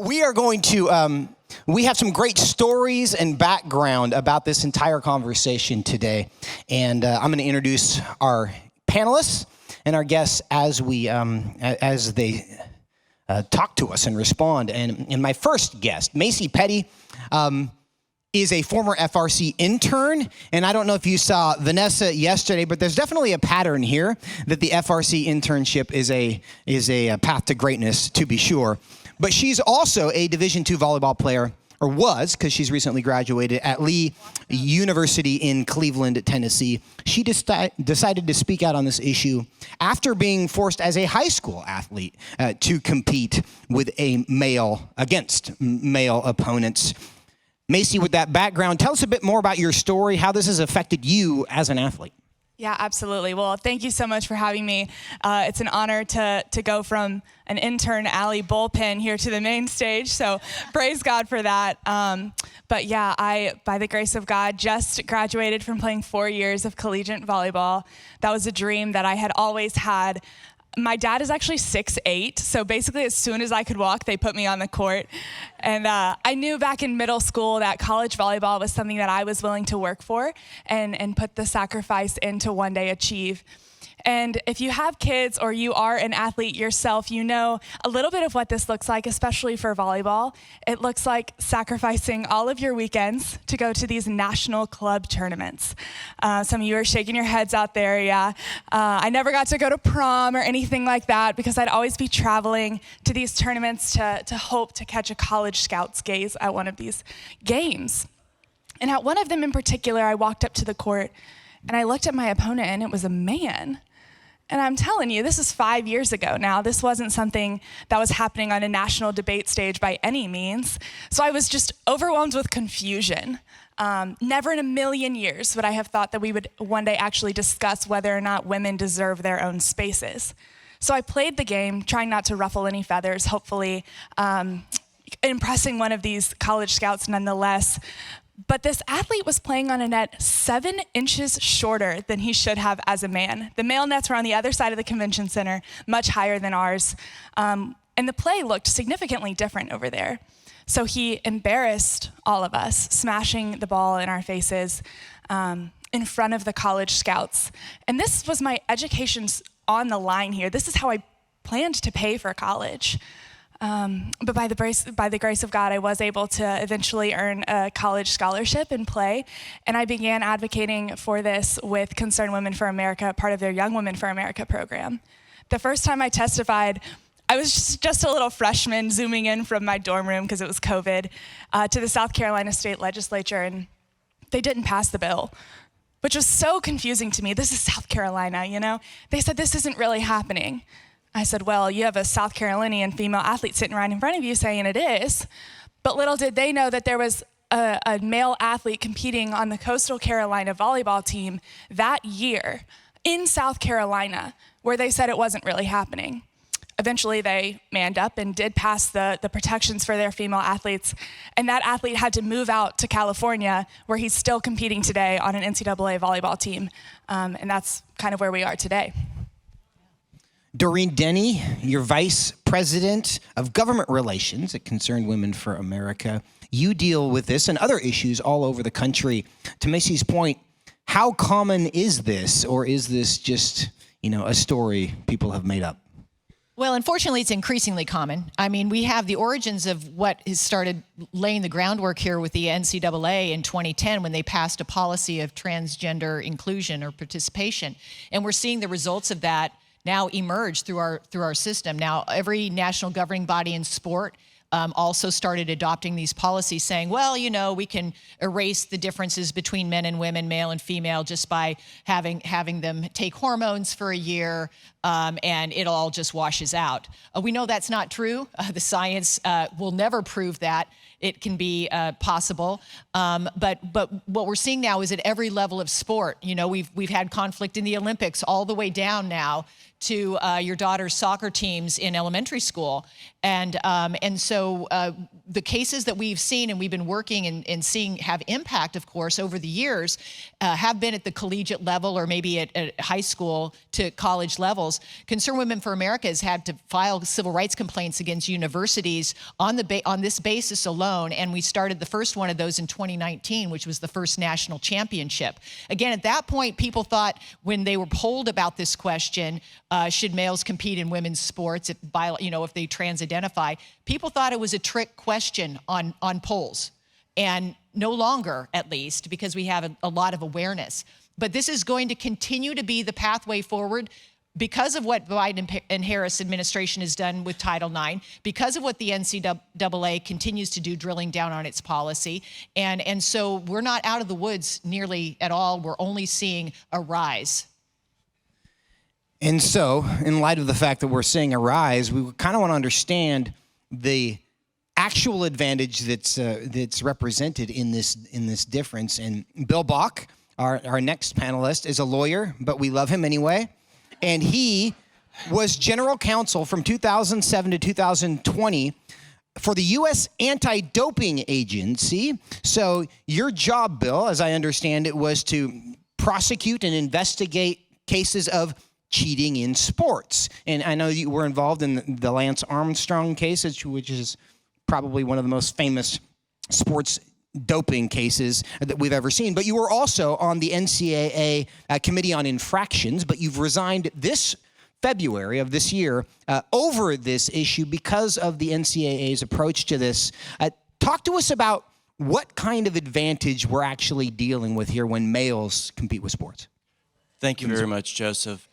we are going to, we have some great stories and background about this entire conversation today. And I'm going to introduce our panelists and our guests as we, as they talk to us and respond. And my first guest, Macy Petty, is a former FRC intern, and I don't know if you saw Vanessa yesterday, but there's definitely a pattern here that the FRC internship is a path to greatness, to be sure. But she's also a Division II volleyball player, or was, because she's recently graduated at Lee University in Cleveland, Tennessee. She decided to speak out on this issue after being forced as a high school athlete to compete with against male opponents. Macy, with that background, tell us a bit more about your story, how this has affected you as an athlete. Yeah, absolutely. Well, thank you so much for having me. It's an honor to go from an intern alley bullpen here to the main stage, so praise God for that. But yeah, I, by the grace of God, just graduated from playing 4 years of collegiate volleyball. That was a dream that I had always had. My dad is actually 6'8", so basically as soon as I could walk, they put me on the court. And I knew back in middle school that college volleyball was something that I was willing to work for and put the sacrifice in to one day achieve. And if you have kids or you are an athlete yourself, you know a little bit of what this looks like, especially for volleyball. It looks like sacrificing all of your weekends to go to these national club tournaments. Some of you are shaking your heads out there, yeah. I never got to go to prom or anything like that because I'd always be traveling to these tournaments to hope to catch a college scout's gaze at one of these games. And at one of them in particular, I walked up to the court and I looked at my opponent and it was a man. And I'm telling you, this is 5 years ago now. This wasn't something that was happening on a national debate stage by any means. So I was just overwhelmed with confusion. Never in a million years would I have thought that we would one day actually discuss whether or not women deserve their own spaces. So I played the game, trying not to ruffle any feathers, hopefully impressing one of these college scouts nonetheless. But this athlete was playing on a net 7 inches shorter than he should have as a man. The male nets were on the other side of the convention center, much higher than ours. And the play looked significantly different over there. So he embarrassed all of us, smashing the ball in our faces in front of the college scouts. And this was my education on the line here. This is how I planned to pay for college. But by the grace of God, I was able to eventually earn a college scholarship and play. And I began advocating for this with Concerned Women for America, part of their Young Women for America program. The first time I testified, I was just a little freshman zooming in from my dorm room because it was COVID to the South Carolina State Legislature, and they didn't pass the bill, which was so confusing to me. This is South Carolina, you know? They said this isn't really happening. I said, well, you have a South Carolinian female athlete sitting right in front of you saying it is. But little did they know that there was a male athlete competing on the Coastal Carolina volleyball team that year in South Carolina, where they said it wasn't really happening. Eventually, they manned up and did pass the protections for their female athletes. And that athlete had to move out to California, where he's still competing today on an NCAA volleyball team. And that's kind of where we are today. Doreen, Denny, you're Vice President of Government Relations at Concerned Women for America. You deal with this and other issues all over the country. To Macy's point, how common is this, or is this just, a story people have made up? Well, unfortunately, it's increasingly common. I mean, we have the origins of what has started laying the groundwork here with the NCAA in 2010 when they passed a policy of transgender inclusion or participation. And we're seeing the results of that now emerge through our system. Now, every national governing body in sport also started adopting these policies saying, well, we can erase the differences between men and women, male and female, just by having them take hormones for a year, and it all just washes out. We know that's not true. The science will never prove that. It can be possible, but what we're seeing now is at every level of sport. We've had conflict in the Olympics all the way down now to your daughter's soccer teams in elementary school, and so the cases that we've seen and we've been working and seeing have impact, of course, over the years, have been at the collegiate level or maybe at high school to college levels. Concerned Women for America has had to file civil rights complaints against universities on this basis alone, and we started the first one of those in 2019, which was the first national championship. Again, at that point, people thought when they were polled about this question, should males compete in women's sports if they trans-identify, people thought it was a trick question on polls, and no longer, at least, because we have a lot of awareness. But this is going to continue to be the pathway forward because of what Biden and Harris administration has done with Title IX, because of what the NCAA continues to do, drilling down on its policy. And so we're not out of the woods nearly at all. We're only seeing a rise. And so, in light of the fact that we're seeing a rise, we kind of want to understand the actual advantage that's represented in this difference. And Bill Bock, our next panelist, is a lawyer, but we love him anyway. And he was general counsel from 2007 to 2020 for the U.S. Anti-Doping Agency. So your job, Bill, as I understand it, was to prosecute and investigate cases of cheating in sports. And I know you were involved in the Lance Armstrong case, which is probably one of the most famous sports doping cases that we've ever seen. But you were also on the NCAA Committee on Infractions, but you've resigned this February of this year over this issue because of the NCAA's approach to this. Talk to us about what kind of advantage we're actually dealing with here when males compete with sports. Thank you very much, Joseph.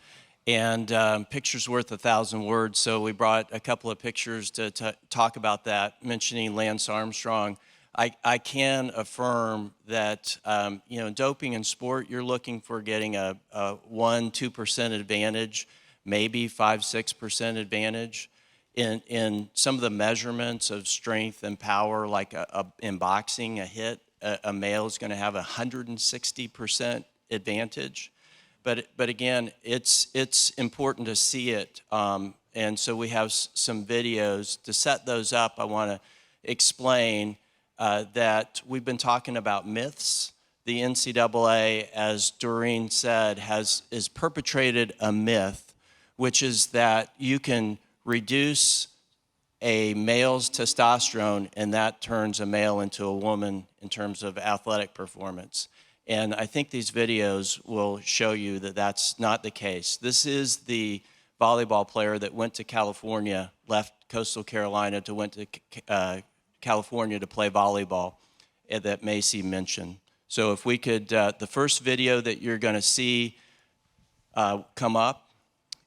And picture's worth 1,000 words, so we brought a couple of pictures to talk about that, mentioning Lance Armstrong. I can affirm that, doping in sport, you're looking for getting a 1-2% advantage, maybe 5-6% advantage. In some of the measurements of strength and power, like in boxing, a hit, a male is going to have 160% advantage. But again, it's important to see it. And so we have some videos. To set those up, I want to explain that we've been talking about myths. The NCAA, as Doreen said, has perpetrated a myth, which is that you can reduce a male's testosterone and that turns a male into a woman in terms of athletic performance. And I think these videos will show you that that's not the case. This is the volleyball player that went to California, left Coastal Carolina went to California to play volleyball that Macy mentioned. So if we could, the first video that you're going to see come up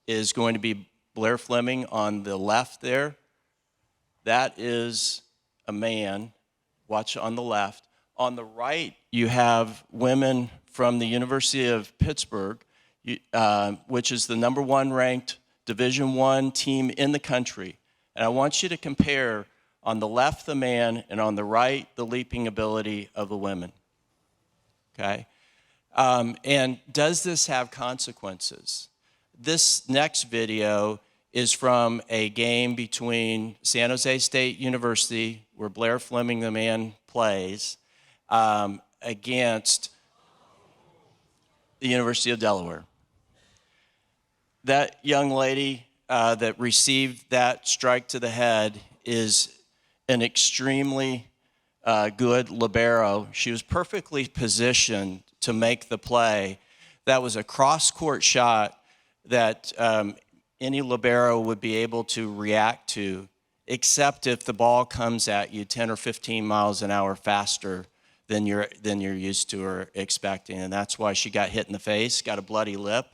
is going to be Blair Fleming on the left there. That is a man. Watch on the left. On the right, you have women from the University of Pittsburgh, which is the #1 ranked Division I team in the country. And I want you to compare on the left the man and on the right the leaping ability of the women. Okay? And does this have consequences? This next video is from a game between San Jose State University, where Blair Fleming, the man, plays, against the University of Delaware. That young lady that received that strike to the head is an extremely good libero. She was perfectly positioned to make the play. That was a cross-court shot that any libero would be able to react to, except if the ball comes at you 10 or 15 miles an hour faster than you're used to or expecting. And that's why she got hit in the face, got a bloody lip.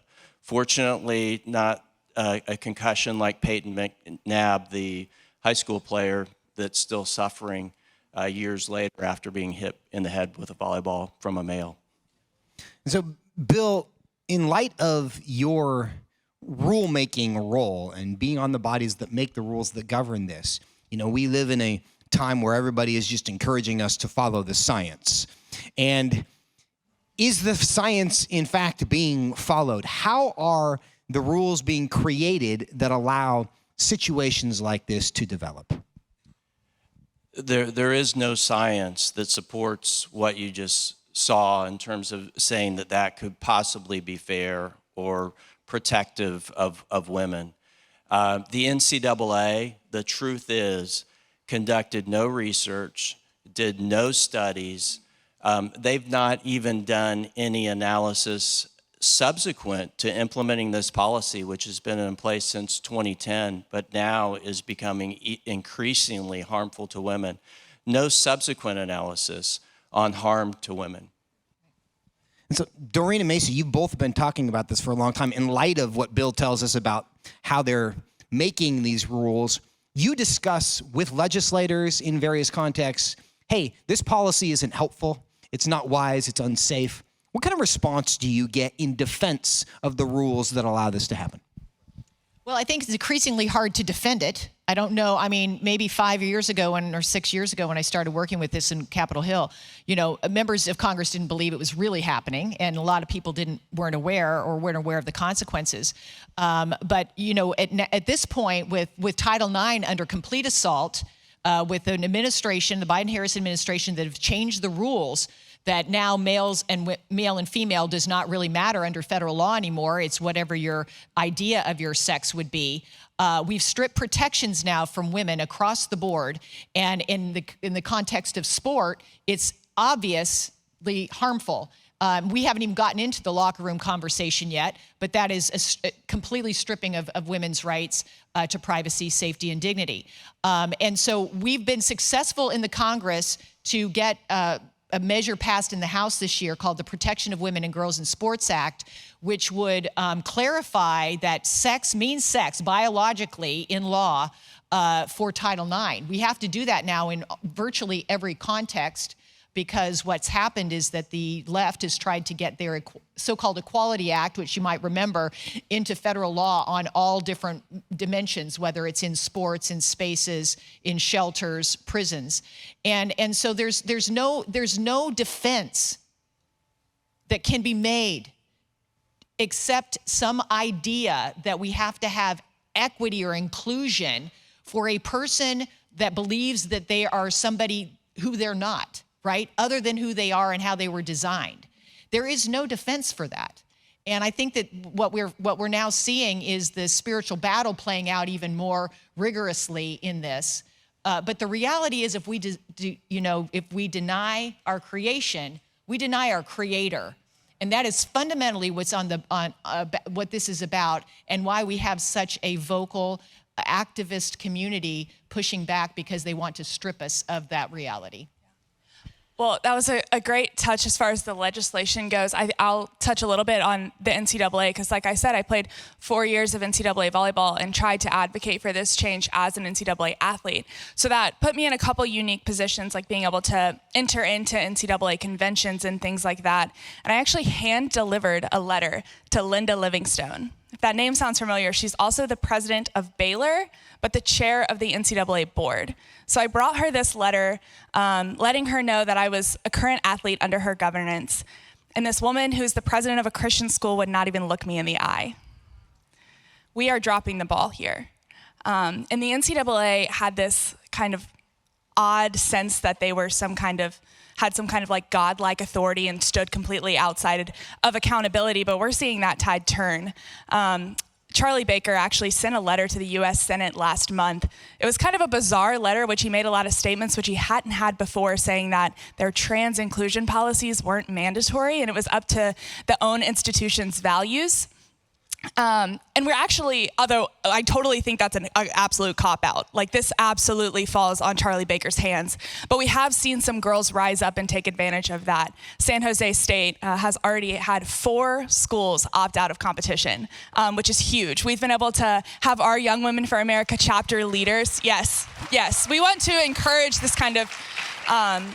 Fortunately, not a concussion like Peyton McNabb, the high school player that's still suffering years later after being hit in the head with a volleyball from a male. So, Bill, in light of your rule-making role and being on the bodies that make the rules that govern this, we live in a time where everybody is just encouraging us to follow the science. And is the science, in fact, being followed? How are the rules being created that allow situations like this to develop? there is no science that supports what you just saw in terms of saying that that could possibly be fair or protective of women. The NCAA, the truth is, conducted no research, did no studies. They've not even done any analysis subsequent to implementing this policy, which has been in place since 2010, but now is becoming increasingly harmful to women. No subsequent analysis on harm to women. And so, Doreen and Macy, you've both been talking about this for a long time. In light of what Bill tells us about how they're making these rules, you discuss with legislators in various contexts, hey, this policy isn't helpful, it's not wise, it's unsafe. What kind of response do you get in defense of the rules that allow this to happen? Well, I think it's increasingly hard to defend it. I don't know. I mean, maybe 5 years ago or 6 years ago when I started working with this in Capitol Hill, members of Congress didn't believe it was really happening, and a lot of people weren't aware of the consequences. But at this point, with Title IX under complete assault, with an administration, the Biden-Harris administration, that have changed the rules, that now male and female does not really matter under federal law anymore. It's whatever your idea of your sex would be. We've stripped protections now from women across the board, and in the context of sport, it's obviously harmful. We haven't even gotten into the locker room conversation yet, but that is a completely stripping of women's rights to privacy, safety, and dignity. And so we've been successful in the Congress to get a measure passed in the House this year called the Protection of Women and Girls in Sports Act, which would clarify that sex means sex biologically in law for Title IX. We have to do that now in virtually every context, because what's happened is that the left has tried to get their so-called Equality Act, which you might remember, into federal law on all different dimensions, whether it's in sports, in spaces, in shelters, prisons. And so there's no defense that can be made except some idea that we have to have equity or inclusion for a person that believes that they are somebody who they're not, right? Other than who they are and how they were designed. There is no defense for that. And I think that what we're now seeing is the spiritual battle playing out even more rigorously in this. But the reality is, if we deny our creation, we deny our Creator. And that is fundamentally what's what this is about, and why we have such a vocal activist community pushing back, because they want to strip us of that reality. Well, that was a great touch as far as the legislation goes. I'll touch a little bit on the NCAA, because like I said, I played 4 years of NCAA volleyball and tried to advocate for this change as an NCAA athlete. So that put me in a couple unique positions, like being able to enter into NCAA conventions and things like that. And I actually hand-delivered a letter to Linda Livingstone. If that name sounds familiar, she's also the president of Baylor, but the chair of the NCAA board. So I brought her this letter, letting her know that I was a current athlete under her governance. And this woman, who's the president of a Christian school, would not even look me in the eye. We are dropping the ball here. And the NCAA had this kind of odd sense that they were had some kind of like godlike authority and stood completely outside of accountability, but we're seeing that tide turn. Charlie Baker actually sent a letter to the U.S. Senate last month. It was kind of a bizarre letter, which he made a lot of statements which he hadn't had before, saying that their trans inclusion policies weren't mandatory and it was up to the own institution's values. And we're actually, although I totally think that's an absolute cop-out, like this absolutely falls on Charlie Baker's hands, but we have seen some girls rise up and take advantage of that. San Jose State has already had 4 schools opt out of competition, which is huge. We've been able to have our Young Women for America chapter leaders. Yes, we want to encourage this kind of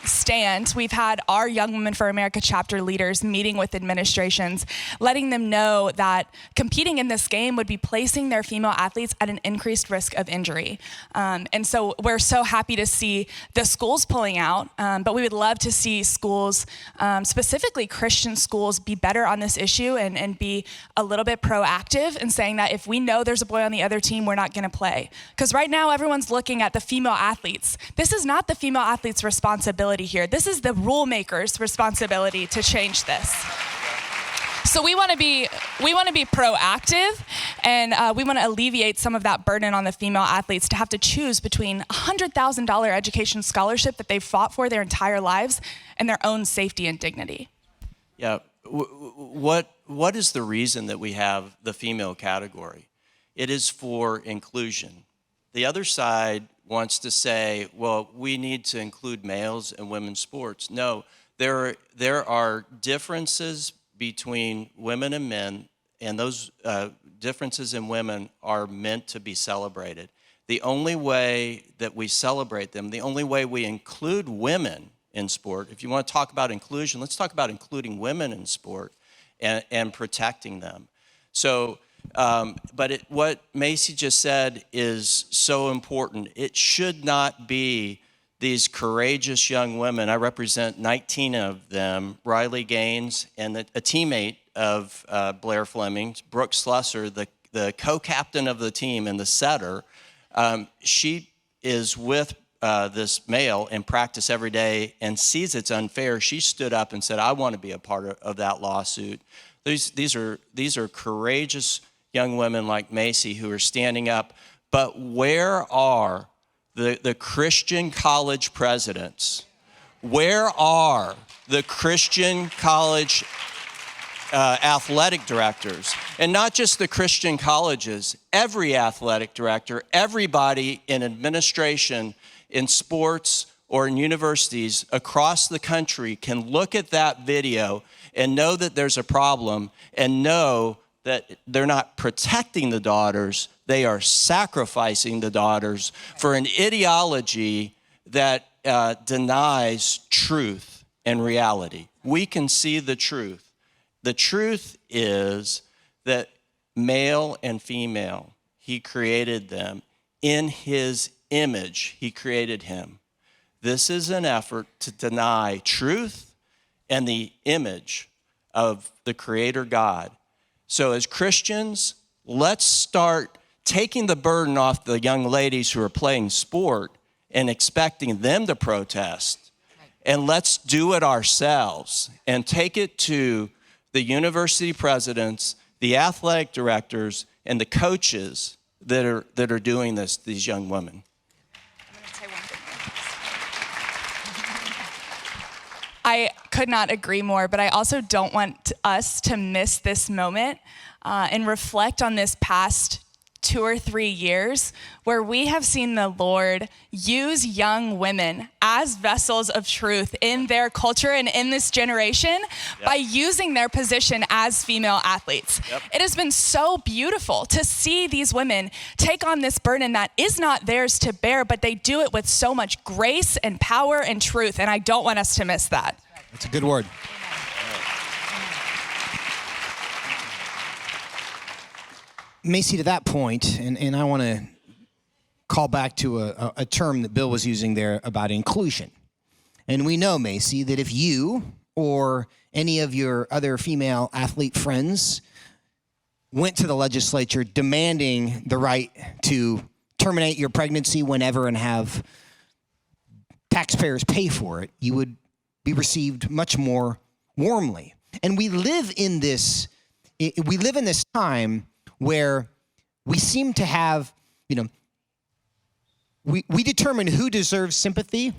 stand, we've had our Young Women for America chapter leaders meeting with administrations, letting them know that competing in this game would be placing their female athletes at an increased risk of injury. And so we're so happy to see the schools pulling out, but we would love to see schools, specifically Christian schools, be better on this issue and be a little bit proactive in saying that if we know there's a boy on the other team, we're not going to play. Because right now everyone's looking at the female athletes. This is not the female athletes' responsibility here. This is the rule makers' responsibility to change this. So we want to be proactive, and we want to alleviate some of that burden on the female athletes to have to choose between a $100,000 education scholarship that they've fought for their entire lives and their own safety and dignity. Yeah. What is the reason that we have the female category? It is for inclusion. The other side wants to say, well, we need to include males in women's sports. No, there are differences between women and men, and those differences in women are meant to be celebrated. The only way that we celebrate them, the only way we include women in sport, if you want to talk about inclusion, let's talk about including women in sport and protecting them. So, but what Macy just said is so important. It should not be these courageous young women. I represent 19 of them, Riley Gaines, and a teammate of Blair Fleming's, Brooke Slusser, the co-captain of the team and the setter. She is with this male in practice every day and sees it's unfair. She stood up and said, I want to be a part of that lawsuit. These are courageous young women like Macy who are standing up. But where are the Christian college presidents? Where are the Christian college athletic directors? And not just the Christian colleges, every athletic director, everybody in administration, in sports or in universities across the country can look at that video and know that there's a problem and know that they're not protecting the daughters, they are sacrificing the daughters for an ideology that denies truth and reality. We can see the truth. The truth is that male and female, he created them. In his image, he created him. This is an effort to deny truth and the image of the Creator God. So as Christians, let's start taking the burden off the young ladies who are playing sport and expecting them to protest. And let's do it ourselves and take it to the university presidents, the athletic directors, and the coaches that are doing this, these young women. I could not agree more, but I also don't want us to miss this moment and reflect on this past 2 or 3 years where we have seen the Lord use young women as vessels of truth in their culture and in this generation by using their position as female athletes. It has been so beautiful to see these women take on this burden that is not theirs to bear, but they do it with so much grace and power and truth, and I don't want us to miss that. That's a good word. Macy, to that point, and I want to call back to a term that Bill was using there about inclusion. And we know, Macy, that if you or any of your other female athlete friends went to the legislature demanding the right to terminate your pregnancy whenever and have taxpayers pay for it, you would be received much more warmly. And we live in this time where we seem to have, we determine who deserves sympathy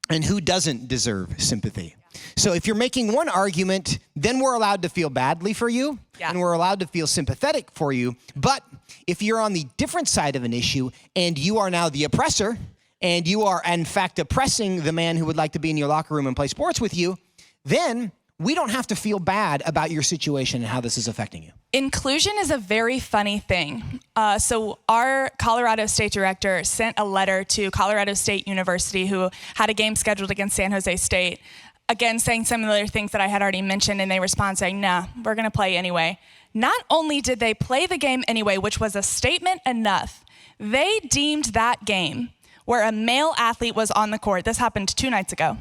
and who doesn't deserve sympathy. So if you're making one argument, then we're allowed to feel badly for you, and we're allowed to feel sympathetic for you. But if you're on the different side of an issue and you are now the oppressor, and you are in fact oppressing the man who would like to be in your locker room and play sports with you, then we don't have to feel bad about your situation and how this is affecting you. Inclusion is a very funny thing. So our Colorado State director sent a letter to Colorado State University, who had a game scheduled against San Jose State, again saying similar things that I had already mentioned, and they respond saying, nah, we're gonna play anyway. Not only did they play the game anyway, which was a statement enough, they deemed that game where a male athlete was on the court, this happened 2 nights ago,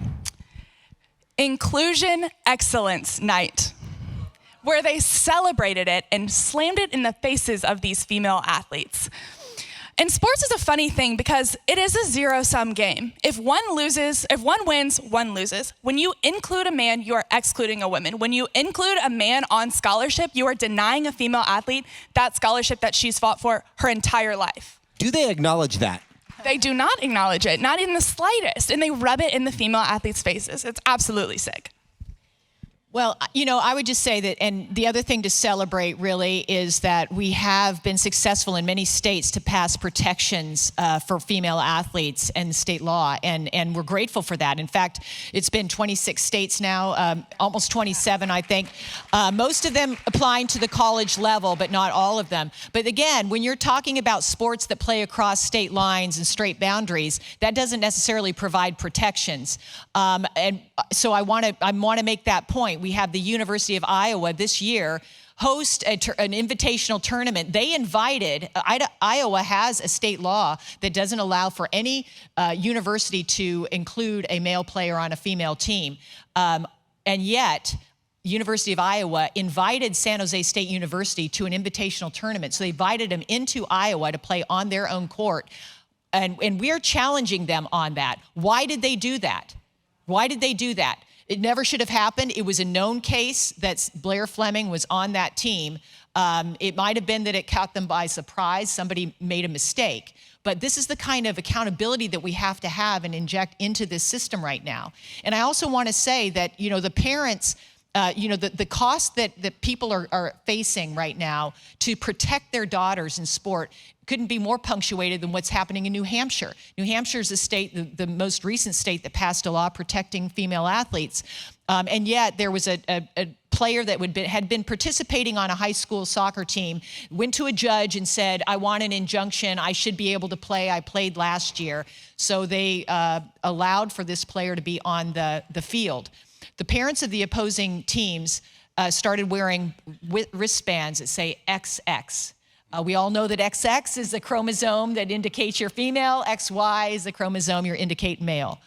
Inclusion Excellence Night, where they celebrated it and slammed it in the faces of these female athletes. And sports is a funny thing because it is a zero-sum game. If one wins, one loses. When you include a man, you are excluding a woman. When you include a man on scholarship, you are denying a female athlete that scholarship that she's fought for her entire life. Do they acknowledge that? They do not acknowledge it, not in the slightest, and they rub it in the female athletes' faces. It's absolutely sick. Well, I would just say that, and the other thing to celebrate really is that we have been successful in many states to pass protections for female athletes and state law, and we're grateful for that. In fact, it's been 26 states now, almost 27, I think. Most of them applying to the college level, but not all of them. But again, when you're talking about sports that play across state lines and straight boundaries, that doesn't necessarily provide protections. And so I want to make that point. We have the University of Iowa this year host an invitational tournament. They invited, Iowa has a state law that doesn't allow for any university to include a male player on a female team. And yet, University of Iowa invited San Jose State University to an invitational tournament. So they invited them into Iowa to play on their own court. And we're challenging them on that. Why did they do that? Why did they do that? It never should have happened. It was a known case that Blair Fleming was on that team. It might have been that it caught them by surprise. Somebody made a mistake. But this is the kind of accountability that we have to have and inject into this system right now. And I also want to say that, the parents, the cost that people are facing right now to protect their daughters in sport couldn't be more punctuated than what's happening in New Hampshire. New Hampshire is a state, the most recent state that passed a law protecting female athletes. And yet there was a player that had been participating on a high school soccer team, went to a judge and said, I want an injunction, I should be able to play, I played last year. So they allowed for this player to be on the field. The parents of the opposing teams started wearing wristbands that say XX. We all know that XX is the chromosome that indicates you're female. XY is the chromosome you indicate male.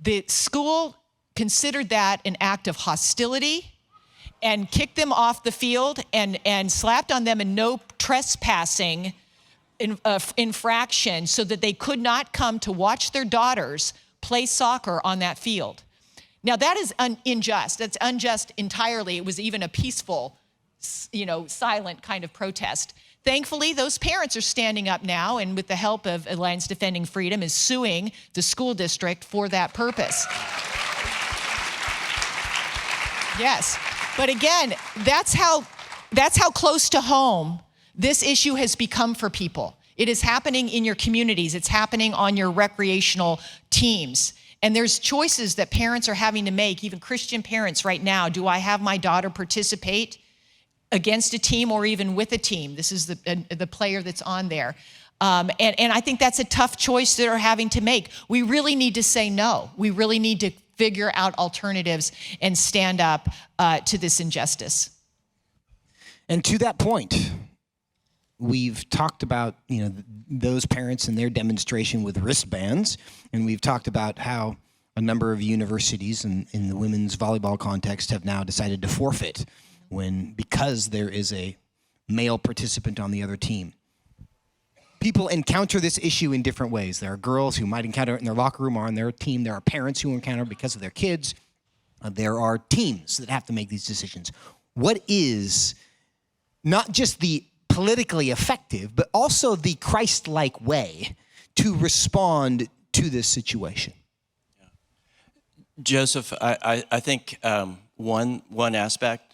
The school considered that an act of hostility and kicked them off the field and slapped on them a no trespassing infraction so that they could not come to watch their daughters play soccer on that field. Now that is unjust. That's unjust entirely. It was even a peaceful, silent kind of protest. Thankfully, those parents are standing up now, and with the help of Alliance Defending Freedom, is suing the school district for that purpose. Yes, but again, that's how close to home this issue has become for people. It is happening in your communities. It's happening on your recreational teams. And there's choices that parents are having to make, even Christian parents right now. Do I have my daughter participate against a team or even with a team? This is the player that's on there. And I think that's a tough choice that they're having to make. We really need to say no. We really need to figure out alternatives and stand up to this injustice. And to that point, we've talked about those parents and their demonstration with wristbands, and we've talked about how a number of universities in the women's volleyball context have now decided to forfeit because there is a male participant on the other team. People encounter this issue in different ways. There are girls who might encounter it in their locker room or on their team. There are parents who encounter it because of their kids. There are teams that have to make these decisions. What is not just the politically effective, but also the Christ-like way to respond to this situation? Joseph, I think one aspect,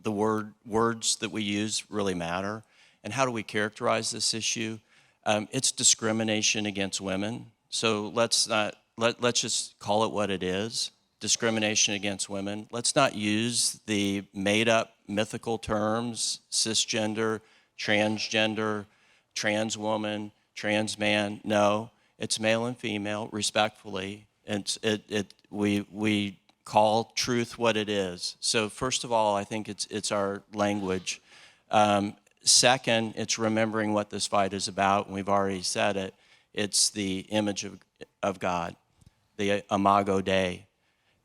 the words that we use really matter. And how do we characterize this issue? It's discrimination against women. So let's just call it what it is. discrimination against women. Let's not use the made-up mythical terms, cisgender, transgender, trans woman, trans man. No, it's male and female, respectfully. We call truth what it is. So first of all, I think it's our language. Second, it's remembering what this fight is about, and we've already said it. It's the image of God, the Imago Dei.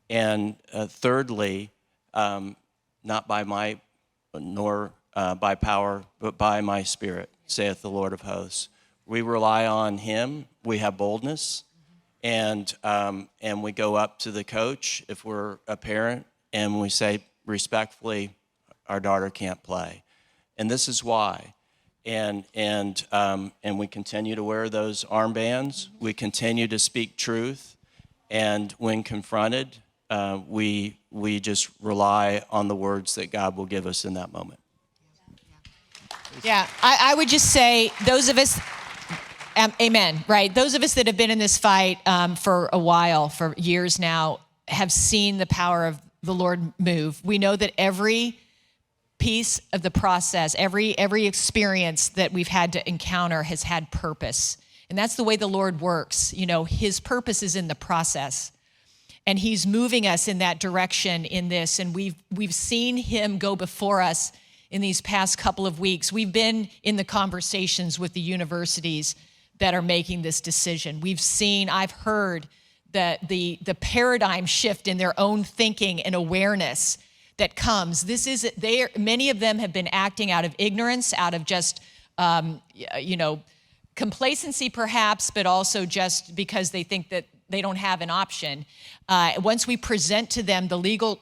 And thirdly, not by might nor by power, but by my Spirit, saith the Lord of hosts. We rely on him. We have boldness. And we go up to the coach if we're a parent, and we say respectfully, our daughter can't play. And this is why. And we continue to wear those armbands. We continue to speak truth. And when confronted, we just rely on the words that God will give us in that moment. Yeah, I would just say those of us, amen, right? Those of us that have been in this fight for a while, for years now, have seen the power of the Lord move. We know that every piece of the process, every experience that we've had to encounter has had purpose. And that's the way the Lord works. You know, his purpose is in the process. And he's moving us in that direction in this. And we've seen him go before us in these past couple of weeks. We've been in the conversations with the universities that are making this decision. I've heard the paradigm shift in their own thinking and awareness that comes. Many of them have been acting out of ignorance, out of just, complacency perhaps, but also just because they think that they don't have an option. Once we present to them the legal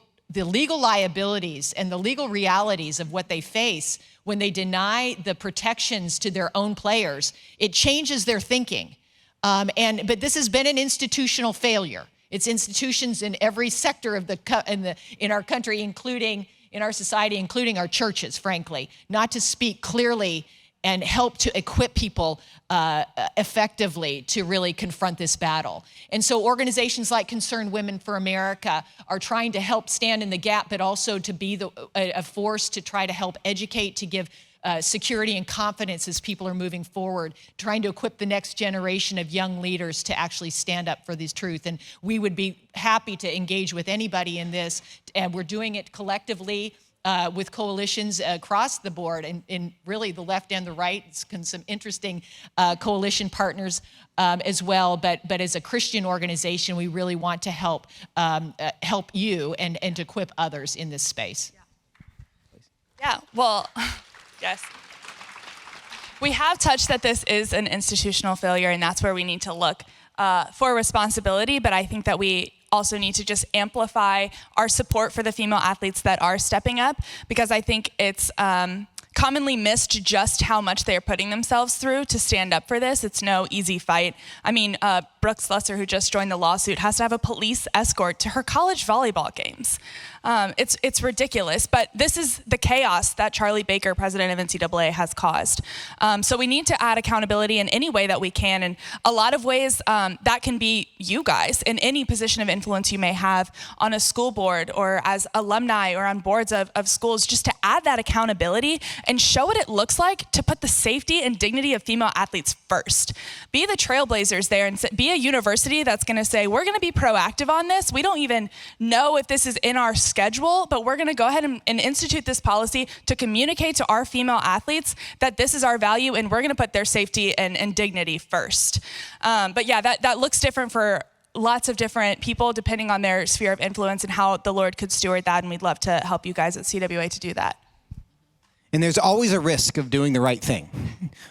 liabilities and the legal realities of what they face when they deny the protections to their own players, it changes their thinking. But this has been an institutional failure. It's institutions in every sector of in our country, including in our society, including our churches, frankly, not to speak clearly and help to equip people effectively to really confront this battle. And so organizations like Concerned Women for America are trying to help stand in the gap, but also to be a force to try to help educate, to give security and confidence as people are moving forward, trying to equip the next generation of young leaders to actually stand up for this truth. And we would be happy to engage with anybody in this, and we're doing it collectively with coalitions across the board, and really the left and the right, some interesting coalition partners as well. But as a Christian organization, we really want to help you and to equip others in this space. Yeah, well, yes. We have touched that this is an institutional failure, and that's where we need to look for responsibility, but I think that we also need to just amplify our support for the female athletes that are stepping up, because I think it's commonly missed just how much they're putting themselves through to stand up for this. It's no easy fight. I mean, Brooks Lesser, who just joined the lawsuit, has to have a police escort to her college volleyball games. It's ridiculous, but this is the chaos that Charlie Baker, president of NCAA, has caused. So we need to add accountability in any way that we can, and a lot of ways that can be you guys in any position of influence you may have on a school board or as alumni or on boards of schools, just to add that accountability and show what it looks like to put the safety and dignity of female athletes first. Be the trailblazers there, and be a university that's gonna say, we're gonna be proactive on this. We don't even know if this is in our schedule, but we're gonna go ahead and institute this policy to communicate to our female athletes that this is our value, and we're gonna put their safety and dignity first. But yeah, that looks different for lots of different people depending on their sphere of influence and how the Lord could steward that, and we'd love to help you guys at CWA to do that. And there's always a risk of doing the right thing.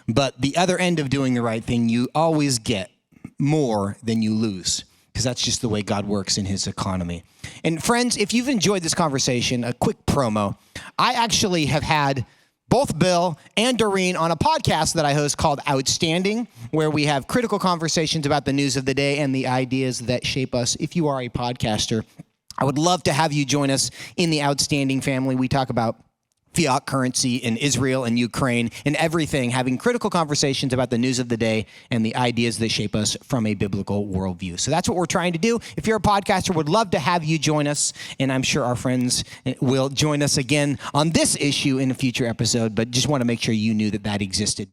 But the other end of doing the right thing, you always get more than you lose, because that's just the way God works in his economy. And friends, if you've enjoyed this conversation, a quick promo, I actually have had both Bill and Doreen on a podcast that I host called Outstanding, where we have critical conversations about the news of the day and the ideas that shape us. If you are a podcaster, I would love to have you join us in the Outstanding family. We talk about fiat currency in Israel and Ukraine and everything, having critical conversations about the news of the day and the ideas that shape us from a biblical worldview. So that's what we're trying to do. If you're a podcaster, would love to have you join us, and I'm sure our friends will join us again on this issue in a future episode, but just want to make sure you knew that existed.